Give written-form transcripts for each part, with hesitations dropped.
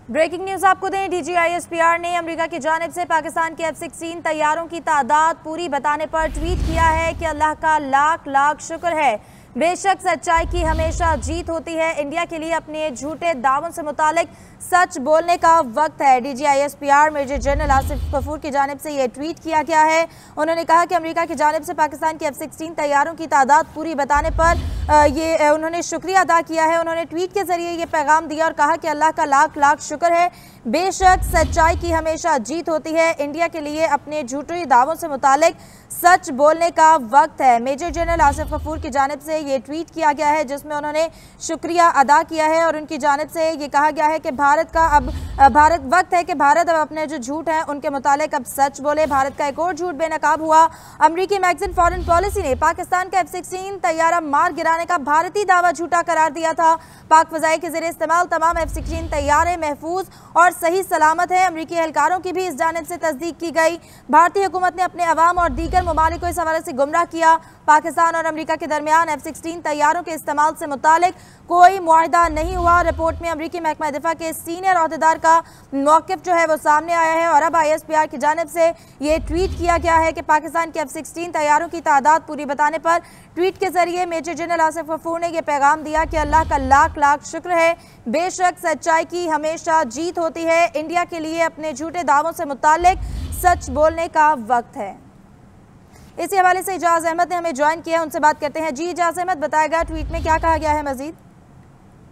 Breaking news आपको दें, DGISPR ने अमेरिका की जानिब से पाकिस्तान के F-16 तैयारों की तादाद पूरी बताने पर ट्वीट किया है कि अल्लाह का लाख लाख शुक्र है, बेशक सच्चाई की हमेशा जीत होती है। इंडिया के लिए अपने झूठे दावों से मुतालिक सच बोलने का वक्त है। DGISPR major general Asif Ghafoor की जानिब से ये ट्वीट किया गया है। उन्होंने कहा कि अमेरिका की जानिब से पाकिस्तान के F-16 तैयारों की तादाद पूरी बताने पर उन्होंने शुक्रिया अदा किया है। उन्होंने ट्वीट के जरिए ये पैगाम दिया और कहा कि अल्लाह का लाख लाख शुक्र है, बेशक सच्चाई की हमेशा जीत होती है। इंडिया के लिए अपने झूठे दावों से मुतालिक सच बोलने का वक्त है। मेजर जनरल आसिफ गफूर की जानिब से ये ट्वीट किया गया है, जिसमें उन्होंने शुक्रिया अदा किया है और उनकी जानिब से ये कहा गया है कि वक्त है कि भारत अब अपने जो झूठ हैं उनके मुतालिक अब सच बोले। भारत का एक और झूठ बेनकाब हुआ। अमेरिकी मैगजीन फॉरेन पॉलिसी ने पाकिस्तान का F-16 तैयारा मार गिराने का भारतीय दावा झूठा करार दिया था। पाक फजाई के ज़रिए इस्तेमाल तमाम F-16 तैयारे महफूज और सही सलामत है। अमेरिकी एहलकारों की भी इस जानिब से तस्दीक की गई। भारतीय हुकूमत ने अपने अवाम और दीगर ममालिक को इस हवाले से गुमराह किया। पाकिस्तान और अमेरिका के दरमियान F-16 तैयारों के इस्तेमाल से मुतालिक कोई मुआहिदा नहीं हुआ। रिपोर्ट में अमेरिकी महकमा दिफा के सीनियर ओहदेदार का मौक़िफ़ जो है वो सामने आया है और अब ISPR की जानिब से ये ट्वीट किया गया है कि पाकिस्तान के F-16 तैयारों की तादाद पूरी बताने पर ट्वीट के जरिए मेजर जनरल आसिफ गफूर ने यह पैगाम दिया कि अल्लाह का लाख लाख शुक्र है, बेशक सच्चाई की हमेशा जीत होती है। इंडिया के लिए अपने झूठे दावों से मुतालिक सच बोलने का वक्त है। इसी हवाले से इजाज अहमद ने हमें ज्वाइन किया, उनसे बात करते हैं। जी इजाज अहमद, बताएगा ट्वीट में क्या कहा गया है मजीद?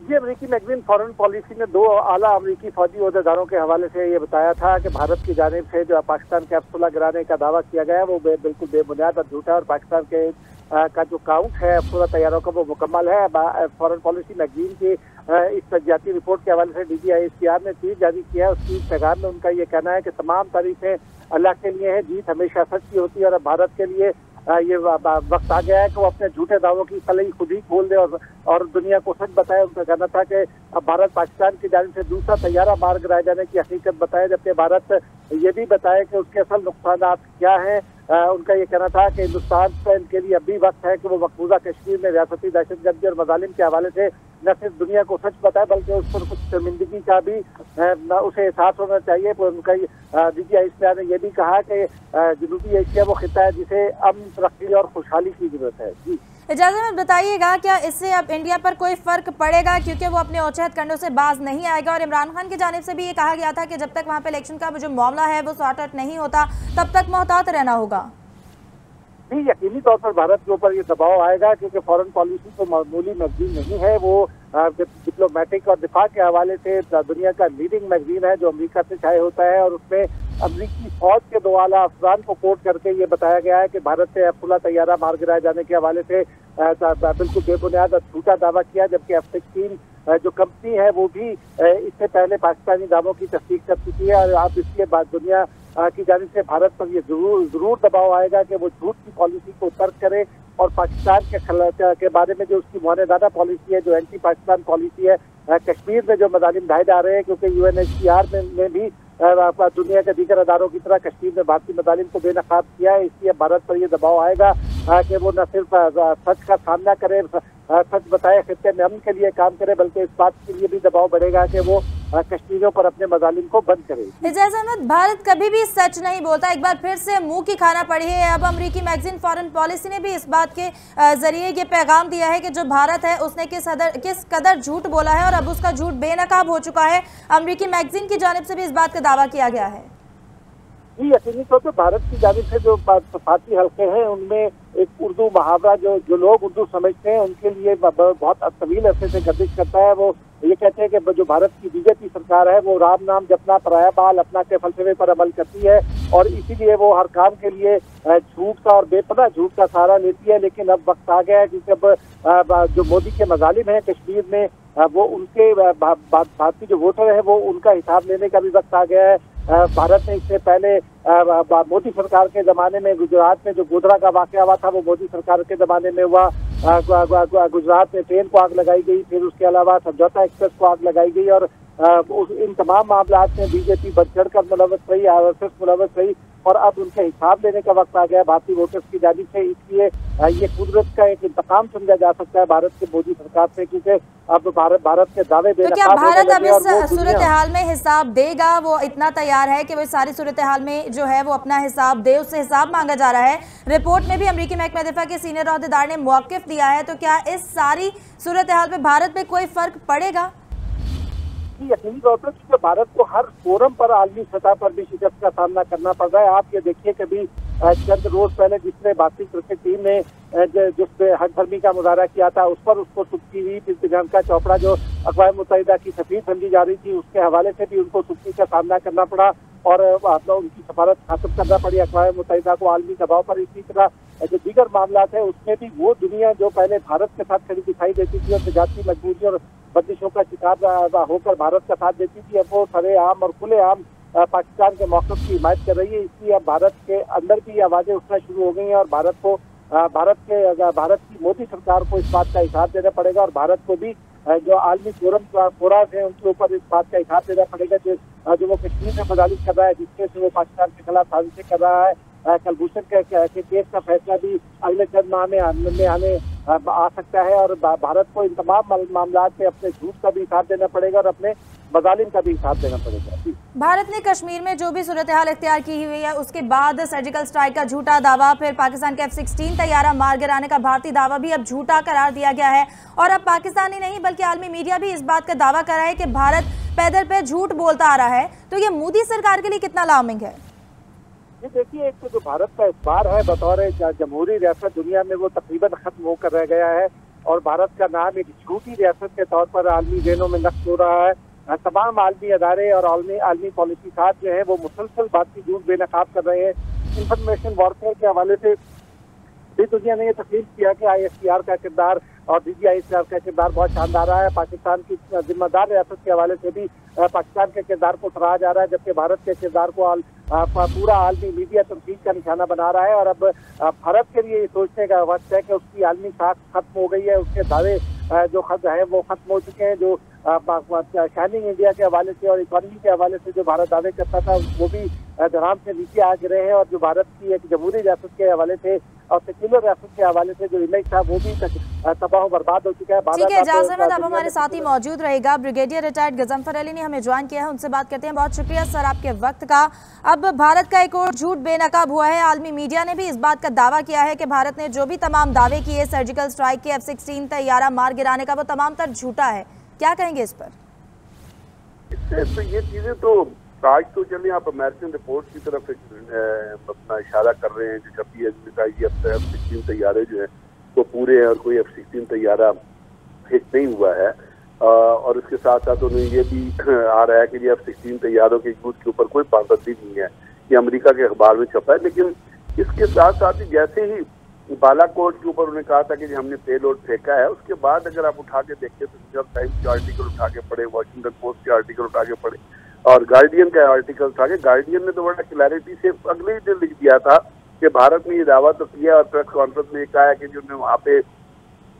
ये अमेरिकी मैगजीन फॉरेन पॉलिसी ने 2 आला अमेरिकी फौजी ओहदेदारों के हवाले से ये बताया था कि भारत की जानिब से जो पाकिस्तान के F-16 गिराने का दावा किया गया है वो बिल्कुल बेबुनियाद और झूठा है और पाकिस्तान के का जो काउंट है F-16 तैयारों का वो मुकम्मल है। फॉरेन पॉलिसी मैगजीन की इस तजियाती रिपोर्ट के हवाले से DGISPR ने ट्वीट जारी किया है। उस ट्वीट पैगाम में उनका ये कहना है कि तमाम तारीफें अल्लाह के लिए है, जीत हमेशा सच की होती है और भारत के लिए ये वक्त आ गया है कि वो अपने झूठे दावों की कलई खुद ही खोल दे और दुनिया को सच बताए। उनका कहना था कि अब भारत पाकिस्तान की जानिब से दूसरा तैयारा मार गिराए जाने की हकीकत बताए, जबकि भारत ये भी बताए कि उसके असल नुकसान क्या हैं। उनका ये कहना था कि हिंदुस्तान के लिए अभी वक्त है कि वो मकबूजा कश्मीर में रियासती दहशतगर्दी और मजालिम के हवाले से न सिर्फ दुनिया को सच बताए बल्कि उस पर कुछ शर्मिंदगी का भी उसे एहसास होना चाहिए। उनका DGISPR ने यह भी कहा कि जनूबी एशिया वो खिता है जिसे अमन, तरक्की और खुशहाली की जरूरत है। जी इजाज़त बताइएगा, क्या इससे अब इंडिया पर कोई फर्क पड़ेगा, क्योंकि वो अपने औचहद कंडों से बाज नहीं आएगा और इमरान खान की जानिब से भी ये कहा गया था कि जब तक वहाँ पे इलेक्शन का जो मामला है वो सॉर्ट आउट नहीं होता तब तक मोहतात रहना होगा। नहीं, यकीनी तौर पर भारत के ऊपर ये दबाव आएगा क्योंकि फॉरेन पॉलिसी तो मामूली मैगजीन नहीं है, वो डिप्लोमेटिक और दिफा के हवाले से दुनिया का लीडिंग मैगजीन है जो अमेरिका से शाये होता है और उसमें अमेरिकी फौज के 2 आला अफसरान को कोट करके ये बताया गया है कि भारत से F-16 तैयारा मार गिराए जाने के हवाले से बिल्कुल बेबुनियाद और झूठा दावा किया, जबकि F-16 जो कंपनी है वो भी इससे पहले पाकिस्तानी दावों की तस्दीक कर चुकी है और अब इसके बाद दुनिया की जानिब से भारत पर ये जरूर दबाव आएगा कि वो झूठ की पॉलिसी को तर्क करे और पाकिस्तान के बारे में जो उसकी मुआनेदाना पॉलिसी है, जो एंटी पाकिस्तान पॉलिसी है, कश्मीर में जो मजालिम ढाए जा रहे हैं, क्योंकि UNHCR में भी दुनिया के दीगर अदारों की तरह कश्मीर में भारतीय मजालिम को बेनकाब किया है। इसलिए भारत पर यह दबाव आएगा कि वो न सिर्फ सच का सामना करे, सच बताए, खित्ते में अमन के लिए काम करे, बल्कि इस बात के लिए भी दबाव बढ़ेगा कि वो कश्मीरियों पर अपने मजालिम को बंद करे। इजाज़ अहमद, भारत कभी भी सच नहीं बोलता, एक बार फिर से मुंह की खाना पड़ी है। अब अमेरिकी मैगजीन फॉरेन पॉलिसी ने भी इस बात के जरिए ये पैगाम दिया है कि जो भारत है उसने किस कदर झूठ बोला है और अब उसका झूठ बेनकाब हो चुका है। अमेरिकी मैगजीन की जानिब से भी इस बात का दावा किया गया है। जी, यकीनी तौर पर भारत की जानिब से जो सफाती हल्के हैं उनमें एक उर्दू मुहावरा जो लोग उर्दू समझते हैं उनके लिए बहुत तवील अरसे से गर्दिश करता है। वो ये कहते हैं कि जो भारत की BJP सरकार है वो राम नाम जपना, पराया बाल अपना के फलसफे पर अमल करती है और इसीलिए वो हर काम के लिए झूठ का और बेपनाह झूठ का सहारा लेती है। लेकिन अब वक्त आ गया है क्योंकि अब जो मोदी के मजालिम हैं कश्मीर में वो उनके भारतीय जो वोटर है वो उनका हिसाब लेने का भी वक्त आ गया है। भारत ने इससे पहले मोदी सरकार के जमाने में गुजरात में जो गोधरा का वाकया हुआ था वो मोदी सरकार के जमाने में हुआ। गुजरात में ट्रेन को आग लगाई गई, फिर उसके अलावा समझौता एक्सप्रेस को आग लगाई गई और इन तमाम मामलात में BJP बढ़ चढ़ कर मुलव्वस रही, RSS मुलव्वस रही। और अब उनके हिसाब लेने का वक्त आ गया है भारतीय वोटर्स की जानिब से। इसलिए ये कुदरत का एक इंतकाम समझा जा सकता है भारत की मोदी सरकार से, क्योंकि अब भारत के दावे तो क्या भारत अब इस सूरत हाल में हिसाब देगा? वो इतना तैयार है कि वो सारी सूरत हाल में जो है वो अपना हिसाब दे, उससे हिसाब मांगा जा रहा है। रिपोर्ट में भी अमेरिकी महकमा दिफा के सीनियर ओहदेदार ने मौकिफ दिया है। तो क्या इस सारी सूरत हाल में भारत में कोई फर्क पड़ेगा? यकीनी तौर पर क्योंकि भारत को हर फोरम पर आलमी सतह पर भी शिकस्त का सामना करना पड़ रहा है। आप ये देखिए कभी चंद रोज पहले जिसने भारतीय क्रिकेट टीम ने जिसपे हकधर्मी का मुजाहरा किया था उस पर उसको सुक्की हुई। फिर प्रियंका चोपड़ा जो अक़वाम मुत्तहिदा की सफीर समझी जा रही थी, उसके हवाले से भी उनको सुक्की का सामना करना पड़ा और उनकी सफारत खत्म करना पड़ी अक़वाम मुत्तहिदा को आलमी दबाव पर। इसी तरह जो दीगर मामला है उसमें भी वो दुनिया जो पहले भारत के साथ खड़ी दिखाई देती थी और तजारती मजबूरी और बंदिशों का शिकार होकर भारत का साथ देती थी, अब वो सरेआम और खुलेआम पाकिस्तान के मौक़िफ़ की हिमायत कर रही है। इसलिए अब भारत के अंदर भी आवाज़ें उठना शुरू हो गई हैं और भारत की मोदी सरकार को इस बात का हिसाब देना पड़ेगा और भारत को भी जो आलमी फोरम है उनके ऊपर इस बात का हिसाब देना पड़ेगा जो वो कश्मीर में मजालिम कर रहा है, जिसके से वो पाकिस्तान के खिलाफ साजिशें कर रहा है। कुलभूषण के केस का फैसला भी अगले चंद माह में आने आ सकता है और भारत को इन तमाम मामलों में अपने झूठ का भी हिसाब देना पड़ेगा और अपने मजालिम का भी हिसाब देना पड़ेगा। भारत ने कश्मीर में जो भी सूरत हाल इख्तियार की हुई है उसके बाद सर्जिकल स्ट्राइक का झूठा दावा, फिर पाकिस्तान के F-16 तैयारा मार गिराने का भारतीय दावा भी अब झूठा करार दिया गया है और अब पाकिस्तानी नहीं बल्कि आलमी मीडिया भी इस बात का दावा कर रहा है कि भारत पैदल पे झूठ बोलता आ रहा है। तो ये मोदी सरकार के लिए कितना अलार्मिंग है? ये देखिए, एक तो जो भारत का इस बार है बतौर जमहूरी रियासत दुनिया में वो तकरीबन खत्म होकर रह गया है और भारत का नाम एक झूठी रियासत के तौर पर आलमी जेलों में नष्ट हो रहा है। तमाम आलमी अदारे और आलमी पॉलिसी साथ जो है वो मुसलसल बात की झूठ बेनकाब कर रहे हैं। इंफॉर्मेशन वॉरफेयर के हवाले से भी दुनिया ने ये तस्लीम किया कि ISPR का किरदार और DGISPR का किरदार बहुत शानदार रहा है। पाकिस्तान की जिम्मेदार रियासत के हवाले से भी पाकिस्तान के किरदार को सराहा जा रहा है, जबकि भारत के किरदार को पूरा आलमी मीडिया तनकीद का निशाना बना रहा है। और अब भारत के लिए ये सोचने का वक्त है कि उसकी आलमी साख खत्म हो गई है, उसके दावे जो खत है वो खत्म हो चुके हैं। जो शाइनिंग इंडिया के हवाले से और इकॉनमी के हवाले से जो भारत दावे करता था वो भी धराम से नीचे आ गिरे हैं और जो भारत की एक जमहूरी रियासत के हवाले से और सेक्युलर रियासत के हवाले से जो इमेज था वो भी तबाह बर्बाद हो चुका है। ठीक है इजाज़ अहमद, अब हमारे साथ ही मौजूद रहेगा ब्रिगेडियर रिटायर्ड गजनफर अली ने हमें ज्वाइन किया है, उनसे बात करते हैं। बहुत शुक्रिया सर आपके वक्त का। अब भारत का एक और झूठ बेनकाब हुआ है। आलमी मीडिया ने भी इस बात का दावा किया है कि भारत ने जो भी तमाम दावे किए सर्जिकल स्ट्राइक के F-16 तैयारा मार गिराने का वो तमाम तर झूठा है। क्या कहेंगे इस पर? इससे तो ये चीजें तो आज तो चलिए आप अमेरिकन रिपोर्ट की तरफ अपना इशारा कर रहे हैं जो छपी है जिसका ये F-16 तैयारे जो है वो पूरे हैं और कोई F-16 तैयारा हिट नहीं हुआ है और इसके साथ साथ उन्हें ये भी आ रहा है कि ये F-16 तैयारों के यूज के ऊपर कोई पाबंदी नहीं है, ये अमेरिका के अखबार में छपा है। लेकिन इसके साथ साथ ही जैसे ही बालाकोट के ऊपर उन्होंने कहा था कि हमने पेलोड फेंका है, उसके बाद अगर आप उठा के देखते तो न्यूयॉर्क टाइम्स के आर्टिकल उठा के पढ़े, वॉशिंगटन पोस्ट के आर्टिकल उठा के पढ़े और गार्डियन का आर्टिकल उठा के, गार्डियन ने तो बड़ा क्लैरिटी से अगले ही दिन लिख दिया था कि भारत ने ये दावा तो किया और प्रेस कॉन्फ्रेंस में कहा है कि जो वहाँ पे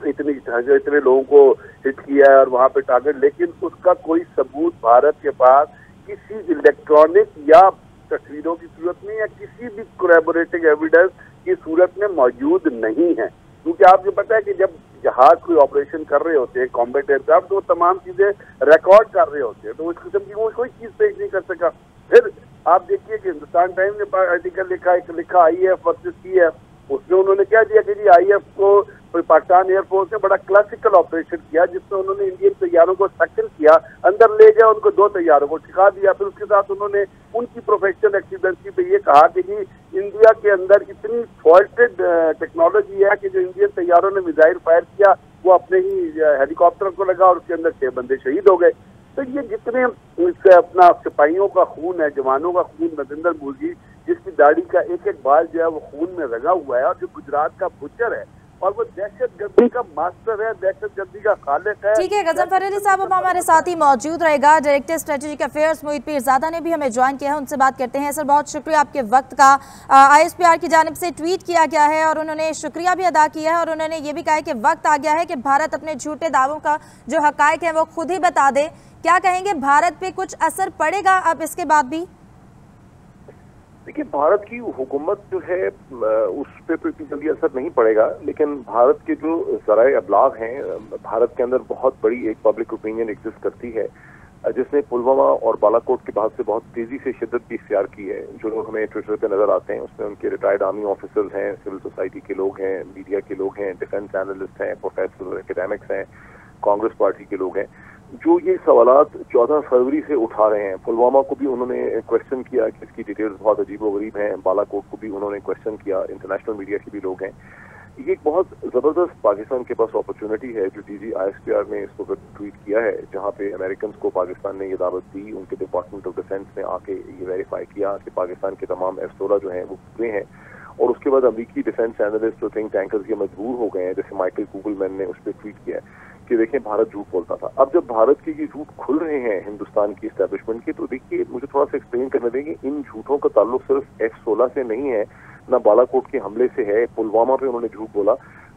इतने लोगों को हिट किया है और वहाँ पे टारगेट, लेकिन उसका कोई सबूत भारत के पास किसी इलेक्ट्रॉनिक या तस्वीरों की सूरत में या किसी भी कोलैबोरेटिव एविडेंस की सूरत में मौजूद नहीं है। क्योंकि आपको पता है कि जब जहाज कोई ऑपरेशन कर रहे होते हैं कॉम्बैट एयरक्राफ्ट तो वो तमाम चीजें रिकॉर्ड कर रहे होते हैं, तो उस किस्म की वो कोई चीज पेश नहीं कर सका। फिर आप देखिए कि हिंदुस्तान टाइम्स ने आर्टिकल लिखा IAF वर्सेस CF, उसमें उन्होंने क्या दिया कि जी IAF को पाकिस्तान एयरफोर्स ने बड़ा क्लासिकल ऑपरेशन किया जिसमें उन्होंने इंडियन तैयारों को सेक्शन किया, अंदर ले गया, उनको 2 तैयारों को ठिका दिया। फिर उसके साथ उन्होंने उनकी प्रोफेशनल एक्सीडेंसी पे ये कहा कि जी इंडिया के अंदर इतनी फॉल्टेड टेक्नोलॉजी है कि जो इंडियन तैयारों ने मिसाइल फायर किया वो अपने ही हेलीकॉप्टर को लगा और उसके अंदर 6 बंदे शहीद हो गए। तो ये जितने अपना सिपाहियों का खून है, जवानों का खून, नरेंद्र मोदी जिसकी दाढ़ी का एक एक बाल जो है वो खून में रंगा हुआ है और जो गुजरात का बुचर है और वो दहशतगर्दी का मास्टर है, दहशतगर्दी का खालिक है। ठीक है गजनफर अली साहब अब हमारे साथ ही मौजूद रहेगा। डायरेक्टर स्ट्रेटेजिक अफेयर्स मोहित पीरजादा ने भी हमें ज्वाइन किया है, उनसे बात करते हैं। सर बहुत शुक्रिया आपके वक्त का। ISPR की जानिब से ट्वीट किया गया है और उन्होंने शुक्रिया भी अदा किया है और उन्होंने ये भी कहा है कि वक्त आ गया है कि भारत अपने झूठे दावों का जो हकायक है वो खुद ही बता दे। क्या कहेंगे, भारत पे कुछ असर पड़ेगा अब इसके बाद भी? देखिए, भारत की हुकूमत जो है उस पर तो इतनी जल्दी असर नहीं पड़ेगा, लेकिन भारत के जो ज़राए अबलाग हैं, भारत के अंदर बहुत बड़ी एक पब्लिक ओपिनियन एग्जिस्ट करती है जिसने पुलवामा और बालाकोट के बाद से बहुत तेजी से शिद्दत भी इख्तियार की है। जो लोग हमें ट्विटर पे नजर आते हैं उसमें उनके रिटायर्ड आर्मी ऑफिसर्स हैं, सिविल सोसाइटी के लोग हैं, मीडिया के लोग हैं, डिफेंस एनालिस्ट हैं, प्रोफेसर, एकेडमिक्स हैं, कांग्रेस पार्टी के लोग हैं, जो ये सवालात 14 फरवरी से उठा रहे हैं। पुलवामा को भी उन्होंने क्वेश्चन किया कि इसकी डिटेल्स बहुत अजीबोगरीब हैं, बालाकोट को भी उन्होंने क्वेश्चन किया, इंटरनेशनल मीडिया के भी लोग हैं। ये एक बहुत जबरदस्त पाकिस्तान के पास अपॉर्चुनिटी है जो डीजी ISPR ने इस वक्त ट्वीट किया है, जहां पे अमेरिकन को पाकिस्तान ने ये दावत दी, उनके डिपार्टमेंट ऑफ डिफेंस ने आके ये वेरीफाई किया कि पाकिस्तान के तमाम F-16 जो हैं वो पूरे हैं। और उसके बाद अमेरिकी डिफेंस एनालिस्ट और थिंक टैंकर्स ये मजबूर हो गए हैं, जैसे माइकल कूगलमैन ने उस पर ट्वीट किया है कि देखिए भारत झूठ बोलता था। अब जब भारत के ये झूठ खुल रहे हैं हिंदुस्तान की एस्टेब्लिशमेंट के, तो देखिए मुझे थोड़ा सा एक्सप्लेन करने देंगे। इन झूठों का ताल्लुक सिर्फ F-16 से नहीं है, ना बालाकोट के हमले से है, पुलवामा पे उन्होंने झूठ बोला।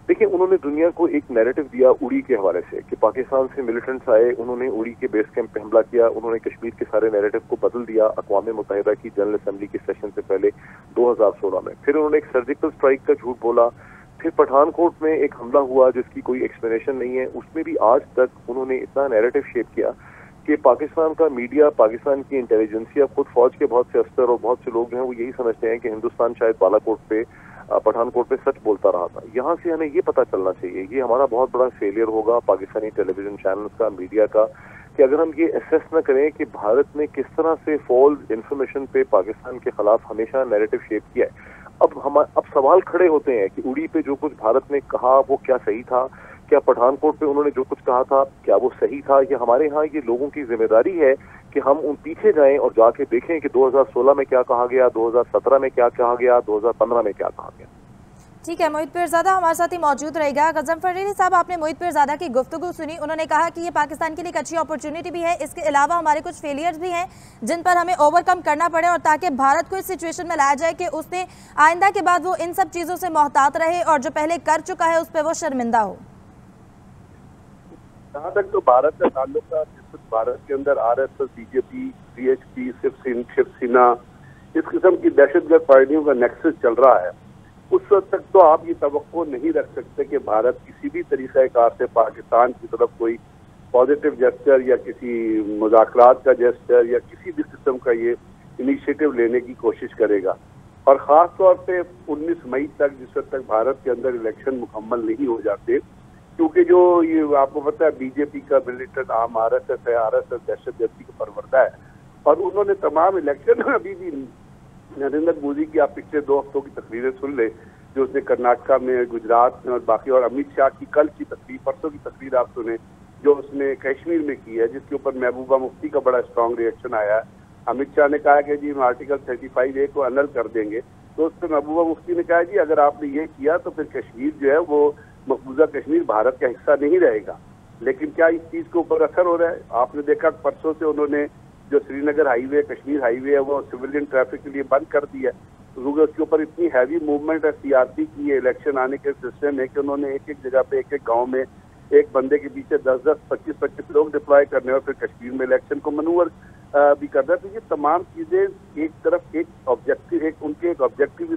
देखिए, उन्होंने दुनिया को एक नैरेटिव दिया उड़ी के हवाले से कि पाकिस्तान से मिलिटेंट्स आए, उन्होंने उड़ी के बेस कैंप पे हमला किया, उन्होंने कश्मीर के सारे नैरेटिव को बदल दिया अक़वाम मुत्तहिदा की जनरल असेंबली के सेशन से पहले 2016 में। फिर उन्होंने एक सर्जिकल स्ट्राइक का झूठ बोला, फिर पठानकोट में एक हमला हुआ जिसकी कोई एक्सप्लेनेशन नहीं है, उसमें भी आज तक उन्होंने इतना नैरेटिव शेप किया कि पाकिस्तान का मीडिया, पाकिस्तान की इंटेलिजेंसिया, खुद फौज के बहुत से अफसर और बहुत से लोग जो हैं वो यही समझते हैं कि हिंदुस्तान शायद बालाकोट पे, पठानकोट पे सच बोलता रहा था। यहाँ से हमें ये पता चलना चाहिए, ये हमारा बहुत बड़ा फेलियर होगा पाकिस्तानी टेलीविजन चैनल्स का, मीडिया का, कि अगर हम ये असेस न करें कि भारत ने किस तरह से फॉल्स इंफॉर्मेशन पे पाकिस्तान के खिलाफ हमेशा नैरेटिव शेप किया है। अब सवाल खड़े होते हैं कि उड़ी पे जो कुछ भारत ने कहा वो क्या सही था, क्या पठानकोट पे उन्होंने जो कुछ कहा था क्या वो सही था। ये हमारे यहाँ ये लोगों की जिम्मेदारी है कि हम उन पीछे जाएं और जाके देखें कि 2016 में क्या कहा गया, 2017 में क्या कहा गया, 2015 में क्या कहा गया। ठीक है, मोहित पीरजादा हमारे साथ ही मौजूद रहेगा। गजनफर अली साहब, आपने मोहित पीरजादा की गुफ्तगू सुनी, उन्होंने कहा कि ये पाकिस्तान के लिए एक अच्छी अपॉर्चुनिटी भी है, इसके अलावा हमारे कुछ फेलियर्स भी हैं जिन पर हमें ओवरकम करना पड़े, और ताकि भारत को इस सिचुएशन में लाया जाए कि उसने आइंदा के बाद वो इन सब चीज़ों से मोहतात रहे और जो पहले कर चुका है उस पर वो शर्मिंदा हो। जहाँ तक तो भारत का ताल्लुक है, भारत के अंदर RSS, BJP, CHP, शिवसेना, इस किस्म की दहशतगर्द पार्टियों का नेक्सस चल रहा है, उस वक्त तक तो आप ये तवक्को नहीं रख सकते कि भारत किसी भी तरीक़ाकार से पाकिस्तान की तरफ कोई पॉजिटिव जेस्चर या किसी मुज़ाकरात का जेस्चर या किसी भी किस्म का ये इनिशिएटिव लेने की कोशिश करेगा। और ख़ास तौर पे 19 मई तक, जिस वक्त तक भारत के अंदर इलेक्शन मुकम्मल नहीं हो जाते, क्योंकि जो ये आपको पता है बीजेपी का मिलिटेंट आर्म RSS है, RSS दहशतगर्दी का परवरदा है, और उन्होंने तमाम इलेक्शन अभी भी नरेंद्र मोदी की आप पिछले 2 हफ्तों की तकरीरें सुन ले जो उसने कर्नाटका में, गुजरात में और बाकी, और अमित शाह की कल की तकरीर, परसों की तकरीर आप सुने जो उसने कश्मीर में की है, जिसके ऊपर महबूबा मुफ्ती का बड़ा स्ट्रॉन्ग रिएक्शन आया है। अमित शाह ने कहा कि जी हम आर्टिकल 35A को अनल कर देंगे, तो उस पर महबूबा मुफ्ती ने कहा जी अगर आपने ये किया तो फिर कश्मीर जो है वो मकबूजा कश्मीर भारत का हिस्सा नहीं रहेगा। लेकिन क्या इस चीज़ के ऊपर असर हो रहा है? आपने देखा परसों से उन्होंने जो श्रीनगर हाईवे, कश्मीर हाईवे है, वो सिविलियन ट्रैफिक के लिए बंद कर दिया, क्योंकि उसके ऊपर इतनी हैवी मूवमेंट है CRP की इलेक्शन आने के सिस्टम है कि उन्होंने एक एक जगह पे, एक एक गांव में एक बंदे के पीछे 10-10, 25-25 लोग डिप्लॉय करने और फिर कश्मीर में इलेक्शन को मनूवर भी करना है। तो ये तमाम चीजें एक तरफ एक ऑब्जेक्टिव, उनके एक ऑब्जेक्टिव